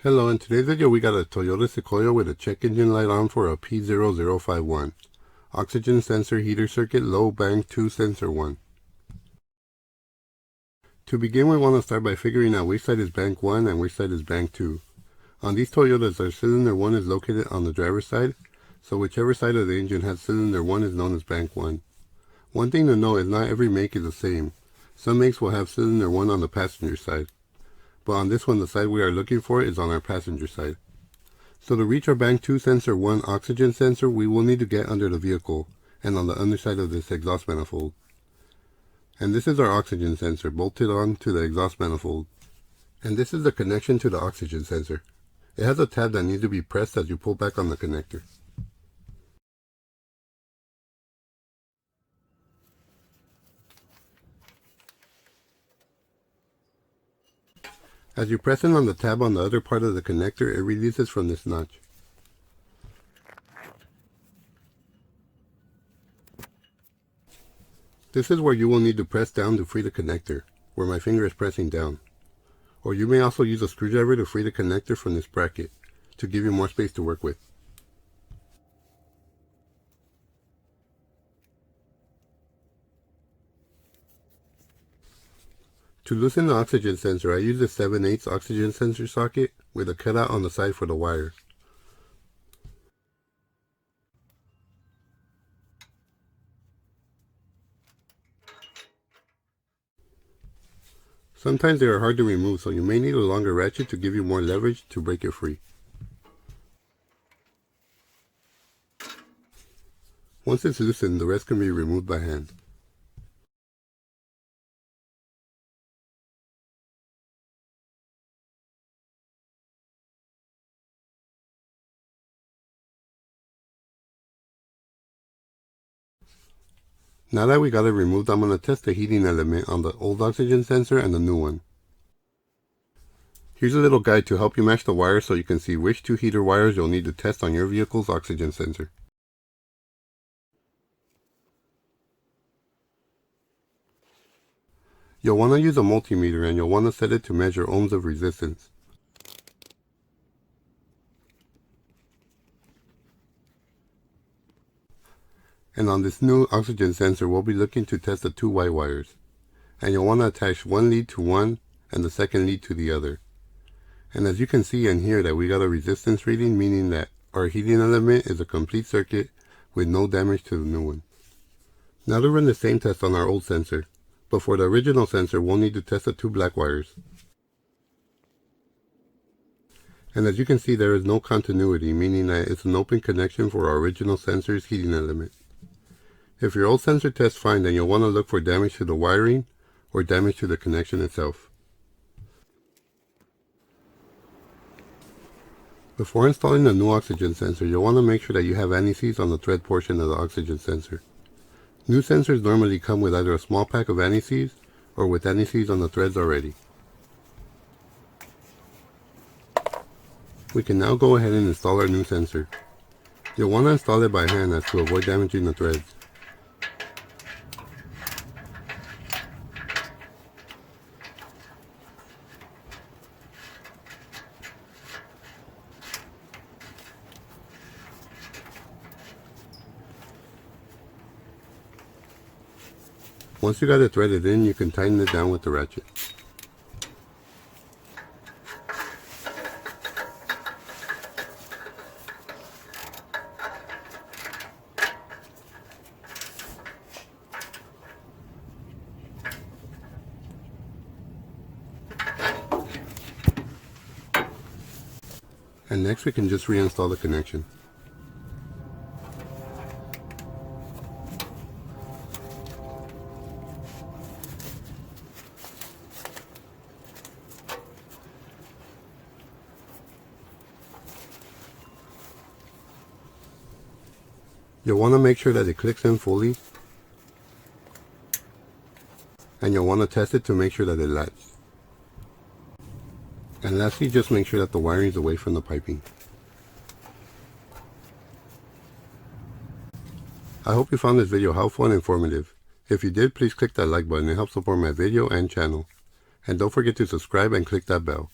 Hello, in today's video we got a Toyota Sequoia with a check engine light on for a P0051. Oxygen sensor heater circuit low bank 2 sensor 1. To begin, we want to start by figuring out which side is bank 1 and which side is bank 2. On these Toyotas, our cylinder 1 is located on the driver's side, so whichever side of the engine has cylinder 1 is known as bank 1. One thing to note is not every make is the same. Some makes will have cylinder 1 on the passenger side, but on this one the side we are looking for is on our passenger side. So to reach our bank 2 sensor 1 oxygen sensor, we will need to get under the vehicle and on the underside of this exhaust manifold. And this is our oxygen sensor bolted on to the exhaust manifold. And this is the connection to the oxygen sensor. It has a tab that needs to be pressed as you pull back on the connector. As you press in on the tab on the other part of the connector, it releases from this notch. This is where you will need to press down to free the connector, where my finger is pressing down. Or you may also use a screwdriver to free the connector from this bracket, to give you more space to work with. To loosen the oxygen sensor, I use a 7/8 oxygen sensor socket with a cutout on the side for the wire. Sometimes they are hard to remove, so you may need a longer ratchet to give you more leverage to break it free. Once it's loosened, the rest can be removed by hand. Now that we got it removed, I'm going to test the heating element on the old oxygen sensor and the new one. Here's a little guide to help you match the wires so you can see which two heater wires you'll need to test on your vehicle's oxygen sensor. You'll want to use a multimeter and you'll want to set it to measure ohms of resistance. And on this new oxygen sensor, we'll be looking to test the two white wires. And you'll want to attach one lead to one and the second lead to the other. And as you can see and hear that we got a resistance reading, meaning that our heating element is a complete circuit with no damage to the new one. Now to run the same test on our old sensor, but for the original sensor we'll need to test the two black wires. And as you can see, there is no continuity, meaning that it's an open connection for our original sensor's heating element. If your old sensor tests fine, then you'll want to look for damage to the wiring or damage to the connection itself. Before installing the new oxygen sensor, you'll want to make sure that you have anti-seize on the thread portion of the oxygen sensor. New sensors normally come with either a small pack of anti-seize or with anti-seize on the threads already. We can now go ahead and install our new sensor. You'll want to install it by hand as to avoid damaging the threads. Once you got it threaded in, you can tighten it down with the ratchet. And next we can just reinstall the connection. You'll want to make sure that it clicks in fully, and you'll want to test it to make sure that it latches. And lastly, just make sure that the wiring is away from the piping. I hope you found this video helpful and informative. If you did, please click that like button. It helps support my video and channel. And don't forget to subscribe and click that bell.